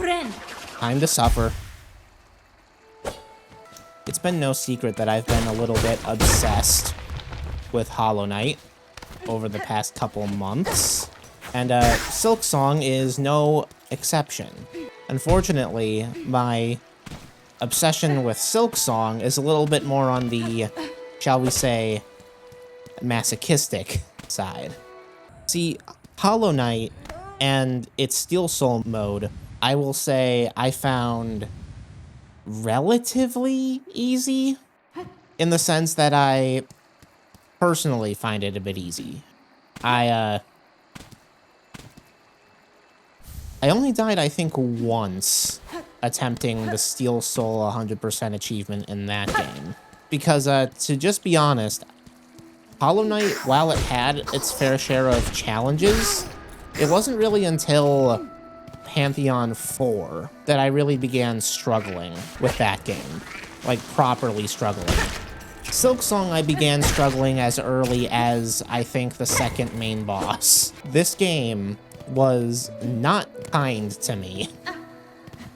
Time to suffer. It's been no secret that I've been a little bit obsessed with Hollow Knight over the past couple months, and Silksong is no exception. Unfortunately, my obsession with Silksong is a little bit more on the, shall we say, masochistic side. See, Hollow Knight and its Steel Soul mode, I will say I found relatively easy, in the sense that I personally find it a bit easy. I only died, I think, once attempting the Steel Soul 100% achievement in that game. Because, to just be honest, Hollow Knight, while it had its fair share of challenges, it wasn't really until Pantheon 4 that I really began struggling with that game. Like, properly struggling. Silksong, I began struggling as early as, I think, the second main boss. This game was not kind to me,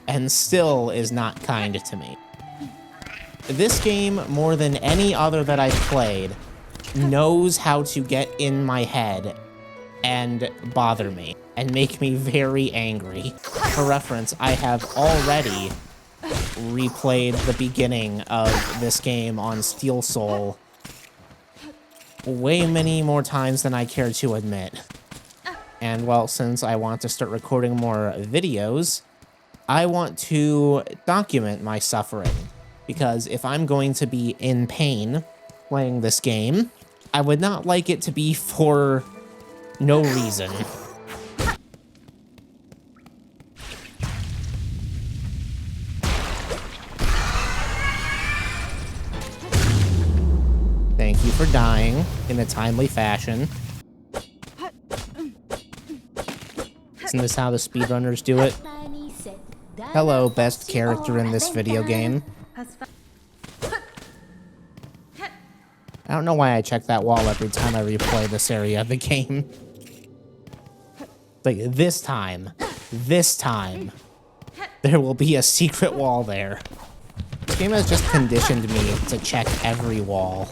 and still is not kind to me. This game, more than any other that I've played, knows how to get in my head and bother me, and make me very angry. For reference, I have already replayed the beginning of this game on Steel Soul way many more times than I care to admit. And well, since I want to start recording more videos, I want to document my suffering. Because if I'm going to be in pain playing this game, I would not like it to be for no reason. Thank you for dying in a timely fashion. Isn't this how the speedrunners do it? Hello, best character in this video game. I don't know why I check that wall every time I replay this area of the game. Like, this time, there will be a secret wall there. This game has just conditioned me to check every wall.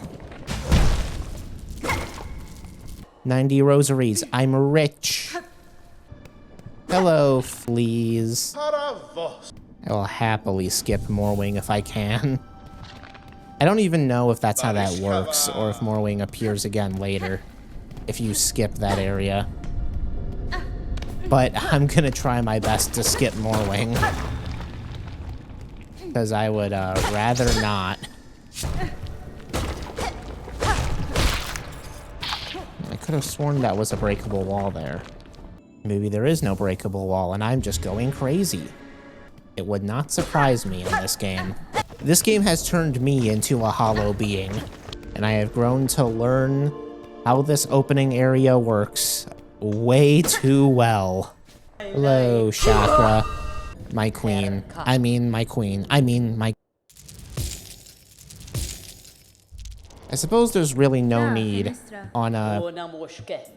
90 rosaries, I'm rich. Hello, fleas. I will happily skip Morwing if I can. I don't even know if that's how that works, or if Morwing appears again later, if you skip that area. But I'm gonna try my best to skip Morwing, because I would rather not. I could have sworn that was a breakable wall there. Maybe there is no breakable wall, and I'm just going crazy. It would not surprise me in this game. This game has turned me into a hollow being, and I have grown to learn how this opening area works way too well. Hello, Chakra. My queen. I mean my queen. I mean my... I suppose there's really no need on a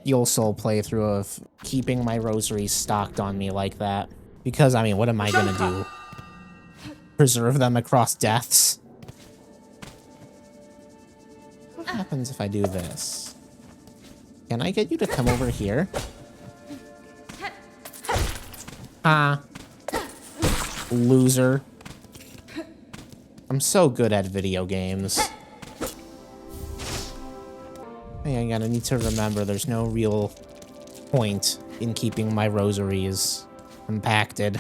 Steel Soul playthrough of keeping my rosaries stocked on me like that. Because, I mean, what am I gonna do? Preserve them across deaths? What happens if I do this? Can I get you to come over here? Ah. Loser. I'm so good at video games. I'm gonna need to remember there's no real point in keeping my rosaries compacted.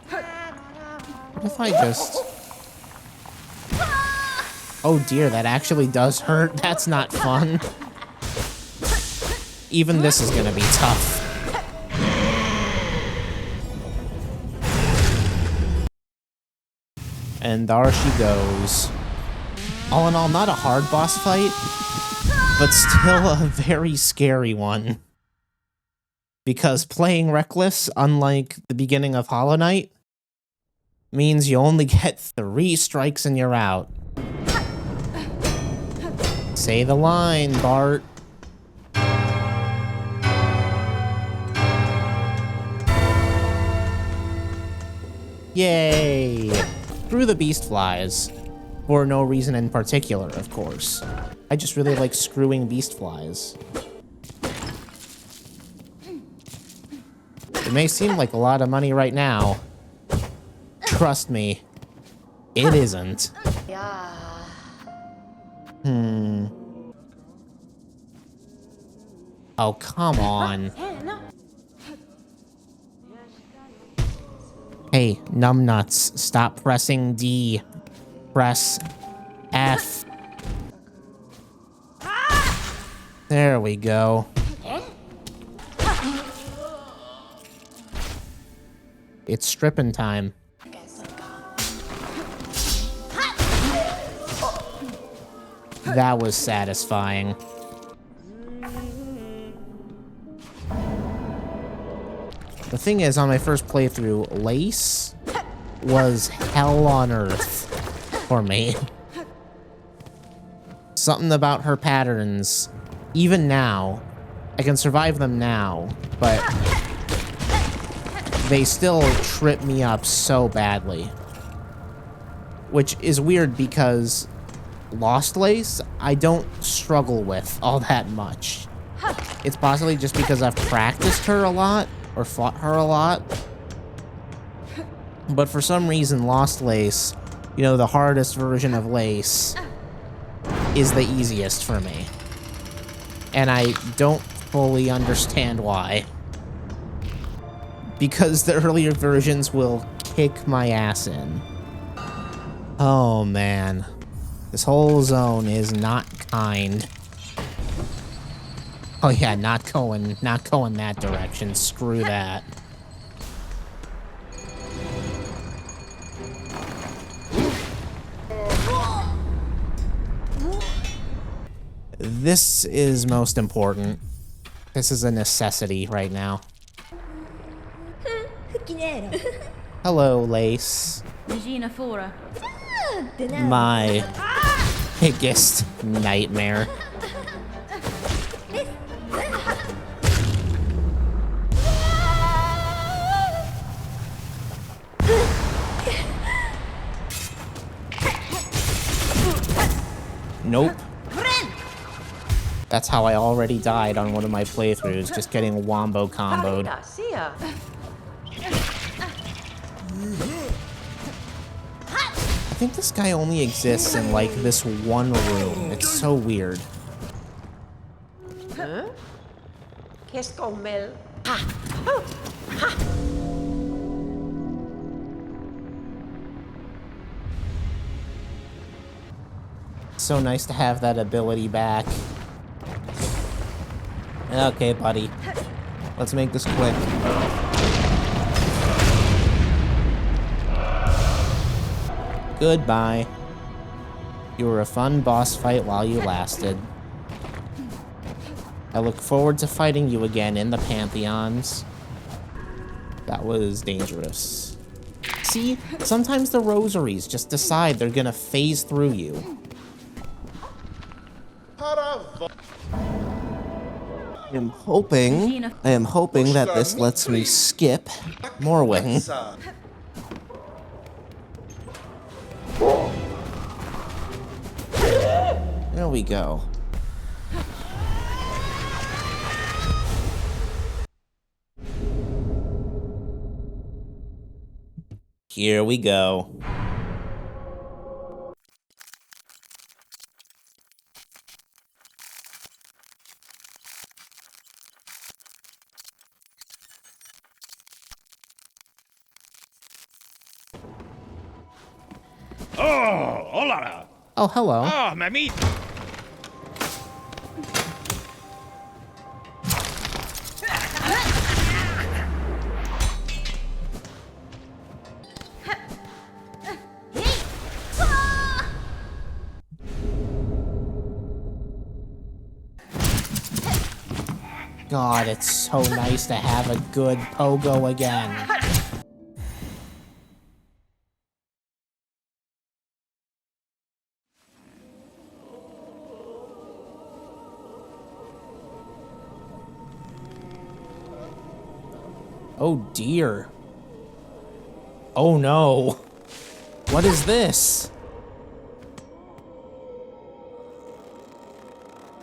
What if I just... Oh dear, that actually does hurt. That's not fun. Even this is gonna be tough. And there she goes. All in all, not a hard boss fight, but still a very scary one. Because playing Reckless, unlike the beginning of Hollow Knight, means you only get 3 strikes and you're out. Say the line, Bart. Yay! Through the beast flies. For no reason in particular, of course. I just really like screwing beast flies. It may seem like a lot of money right now. Trust me, it isn't. Oh, come on. Hey, numbnuts, stop pressing D. Press F. There we go. It's stripping time. That was satisfying. The thing is, on my first playthrough, Lace was hell on earth for me. Something about her patterns, even now, I can survive them now, but they still trip me up so badly. Which is weird because Lost Lace, I don't struggle with all that much. It's possibly just because I've practiced her a lot, or fought her a lot. But for some reason, Lost Lace, you know, the hardest version of Lace, is the easiest for me. And I don't fully understand why. Because the earlier versions will kick my ass in. Oh man. This whole zone is not kind. Oh yeah, not going that direction. Screw that. This is most important. This is a necessity right now. Hello, Lace. My biggest nightmare. Nope. That's how I already died on one of my playthroughs, just getting wombo comboed. I think this guy only exists in, like, this one room. It's so weird. So nice to have that ability back. Okay, buddy. Let's make this quick. Goodbye. You were a fun boss fight while you lasted. I look forward to fighting you again in the Pantheons. That was dangerous. See, sometimes the rosaries just decide they're gonna phase through you. I am hoping that this lets me skip Morwing. There we go. Here we go. Oh, hola. Oh, hello. Ah, mamita. God, it's so nice to have a good pogo again. Oh dear. Oh no. What is this?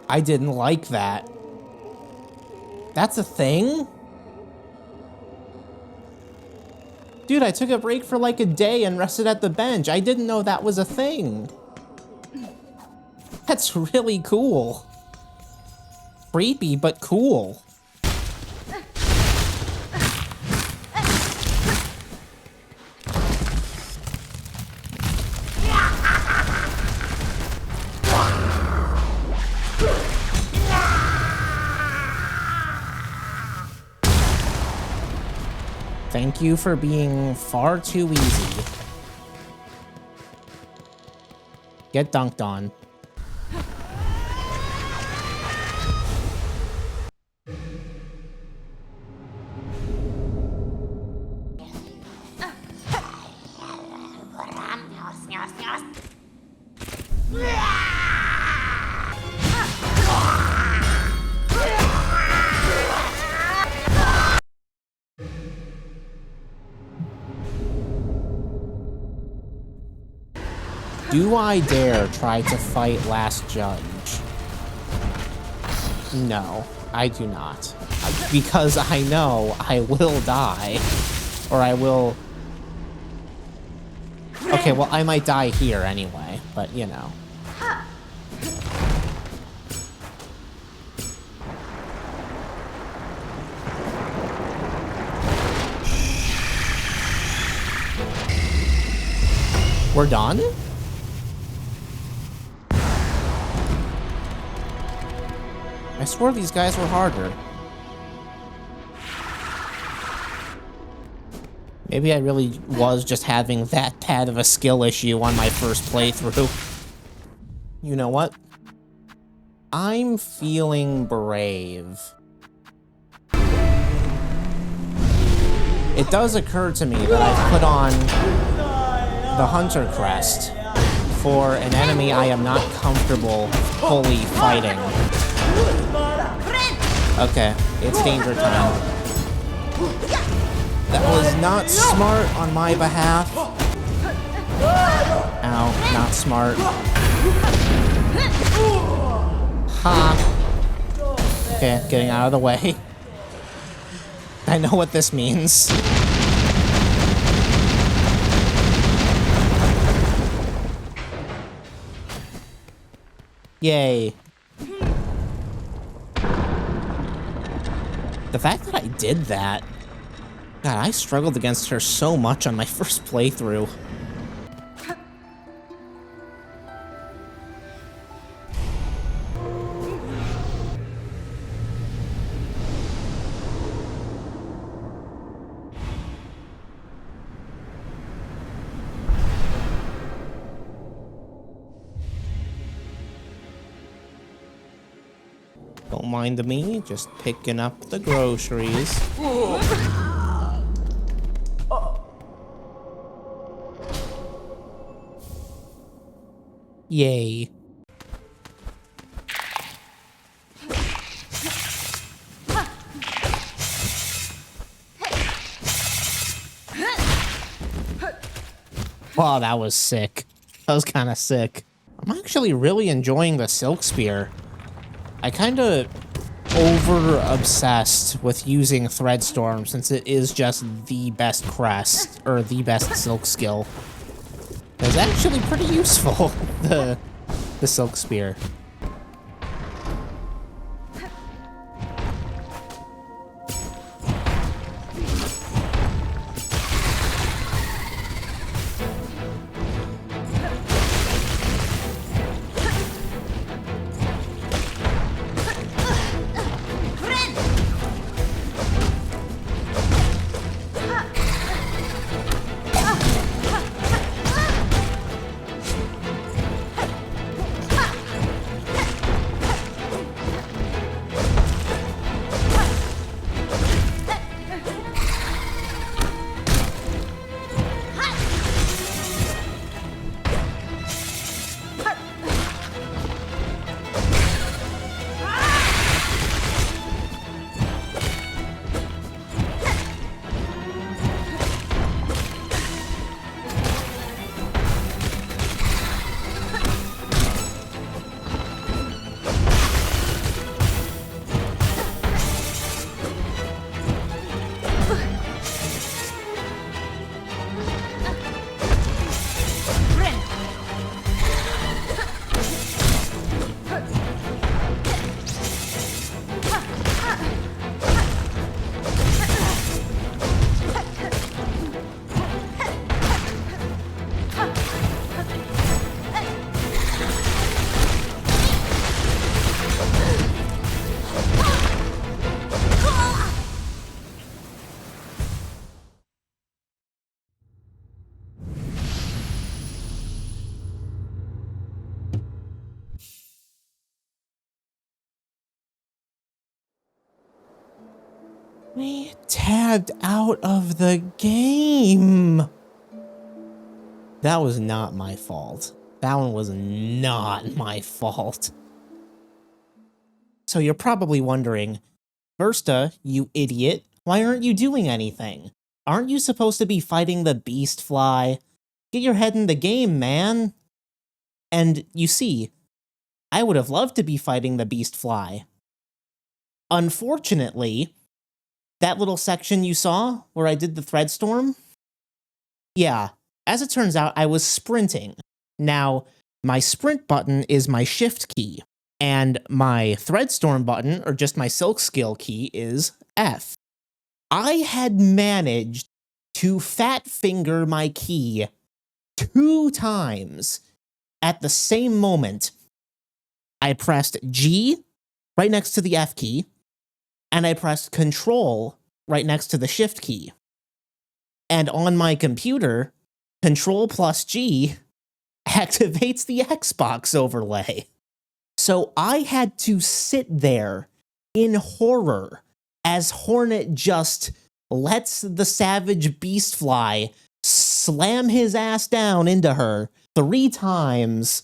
I didn't like that. That's a thing? Dude, I took a break for like a day and rested at the bench. I didn't know that was a thing. That's really cool. Creepy, but cool. Thank you for being far too easy. Get dunked on. Do I dare try to fight Last Judge? No, I do not. Because I know I will die. Or I will... Okay, well, I might die here anyway, but you know. We're done? I swore these guys were harder. Maybe I really was just having that bad of a skill issue on my first playthrough. You know what? I'm feeling brave. It does occur to me that I've put on the Hunter Crest for an enemy I am not comfortable fully fighting. Okay, it's danger time. That was not smart on my behalf. Ow, not smart. Ha. Okay, getting out of the way. I know what this means. Yay. The fact that I did that... God, I struggled against her so much on my first playthrough. Don't mind me, just picking up the groceries. Yay. Wow, that was sick. That was kind of sick. I'm actually really enjoying the Silk Spear. I kind of over-obsessed with using Threadstorm since it is just the best crest, or the best silk skill. It's actually pretty useful, the Silk Spear. Me tabbed out of the game. That was not my fault. That one was not my fault. So you're probably wondering, Versta, you idiot, why aren't you doing anything? Aren't you supposed to be fighting the beast fly? Get your head in the game, man. And you see, I would have loved to be fighting the beast fly. Unfortunately, that little section you saw where I did the thread storm? Yeah, as it turns out, I was sprinting. Now, my sprint button is my shift key, and my thread storm button, or just my silk skill key, is F. I had managed to fat finger my key 2 times at the same moment. I pressed G right next to the F key, and I pressed Control right next to the Shift key. And on my computer, Control plus G activates the Xbox overlay. So I had to sit there in horror as Hornet just lets the savage beast fly slam his ass down into her 3 times,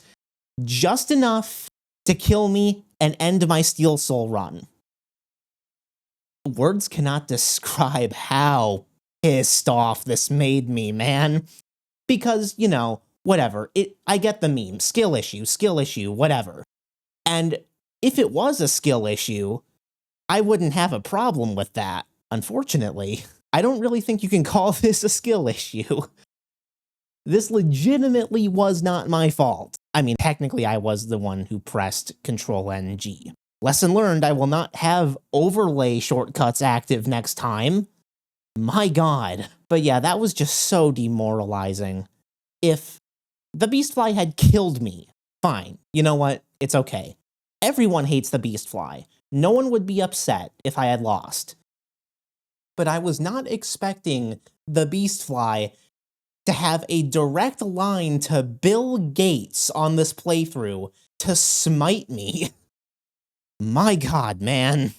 just enough to kill me and end my Steel Soul run. Words cannot describe how pissed off this made me, man. Because, you know, whatever. I get the meme. Skill issue, whatever. And if it was a skill issue, I wouldn't have a problem with that, unfortunately. I don't really think you can call this a skill issue. This legitimately was not my fault. I mean, technically I was the one who pressed Control-N-G. Lesson learned, I will not have overlay shortcuts active next time. My god. But yeah, that was just so demoralizing. If the Beastfly had killed me, fine. You know what? It's okay. Everyone hates the Beastfly. No one would be upset if I had lost. But I was not expecting the Beastfly to have a direct line to Bill Gates on this playthrough to smite me. My god, man.